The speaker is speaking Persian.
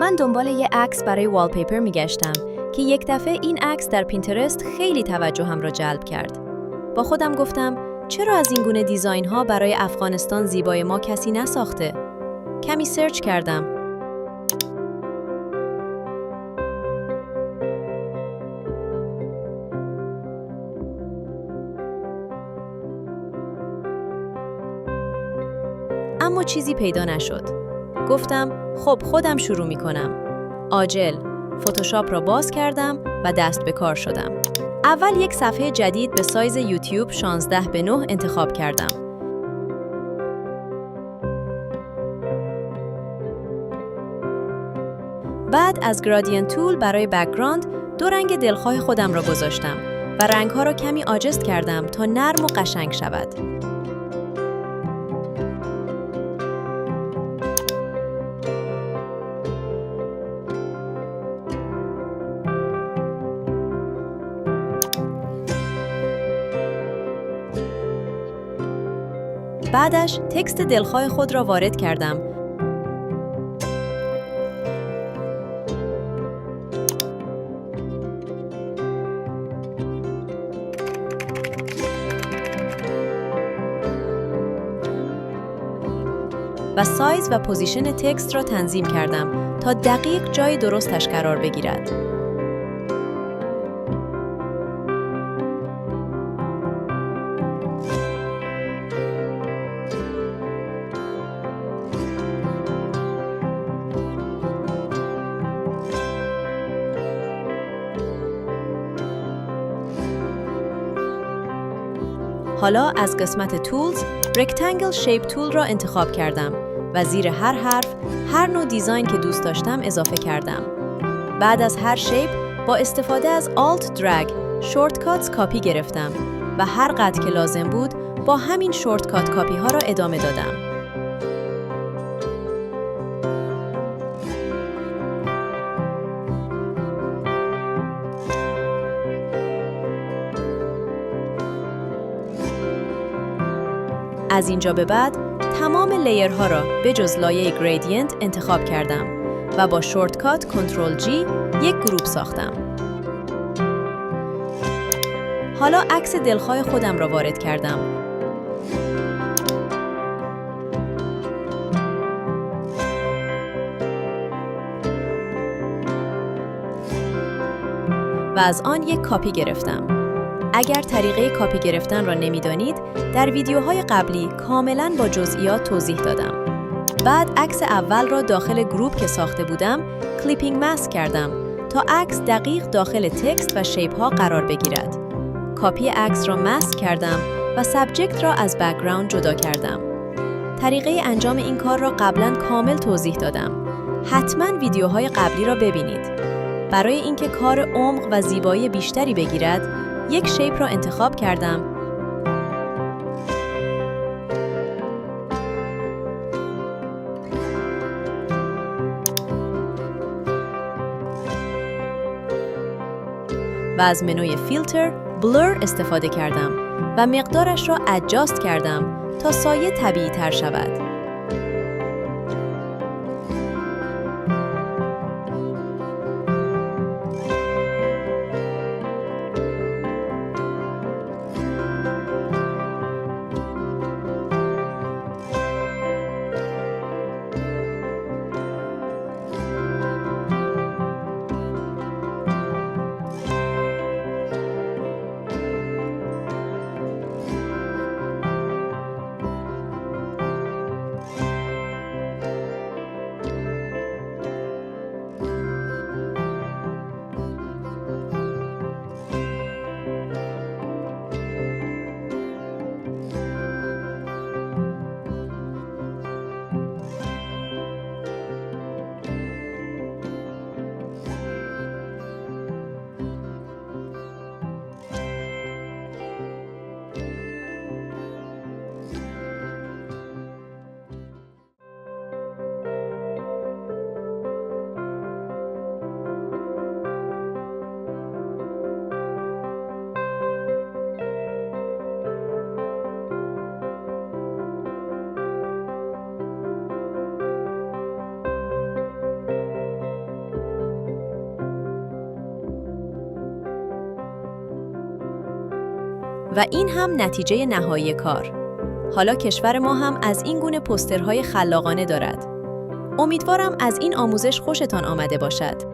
من دنبال یه عکس برای والپیپر میگشتم که یک دفعه این عکس در پینترست خیلی توجهم را جلب کرد. با خودم گفتم چرا از این گونه دیزاین ها برای افغانستان زیبای ما کسی نساخته؟ کمی سرچ کردم. اما چیزی پیدا نشد. گفتم خب خودم شروع می کنم. عاجل. فتوشاپ را باز کردم و دست به کار شدم. اول یک صفحه جدید به سایز یوتیوب 16:9 انتخاب کردم. بعد از گرادینت تول برای بک‌گراند 2 رنگ دلخواه خودم را گذاشتم و رنگ‌ها را کمی آجست کردم تا نرم و قشنگ شود. بعدش تکست دلخواه خود را وارد کردم. و سایز و پوزیشن تکست را تنظیم کردم تا دقیق جای درستش قرار بگیرد. حالا از قسمت تولز، رکتنگل شیپ تول را انتخاب کردم و زیر هر حرف، هر نوع دیزاین که دوست داشتم اضافه کردم. بعد از هر شیپ، با استفاده از آلت درگ، شورتکاتس کاپی گرفتم و هر قطع که لازم بود، با همین شورتکات کاپی ها را ادامه دادم. از اینجا به بعد تمام لیرها را به جز لایه گریدینت انتخاب کردم و با شورتکات کنترل جی یک گروپ ساختم. حالا عکس دلخواه خودم را وارد کردم. و از آن یک کاپی گرفتم. اگر طریقه کاپی گرفتن را نمی‌دانید، در ویدیوهای قبلی کاملاً با جزئیات توضیح دادم. بعد عکس اول را داخل گروپ که ساخته بودم، کلیپینگ ماسک کردم تا عکس دقیق داخل تکست و شیپ ها قرار بگیرد. کاپی عکس را ماسک کردم و سابجکت را از بک‌گراند جدا کردم. طریقه انجام این کار را قبلاً کامل توضیح دادم. حتماً ویدیوهای قبلی را ببینید. برای اینکه کار عمق و زیبایی بیشتری بگیرد، یک شیپ را انتخاب کردم و از منوی فیلتر بلور استفاده کردم و مقدارش را ادجاست کردم تا سایه طبیعی تر شود. و این هم نتیجه نهایی کار. حالا کشور ما هم از این گونه پوسترهای خلاقانه دارد. امیدوارم از این آموزش خوشتان آمده باشد.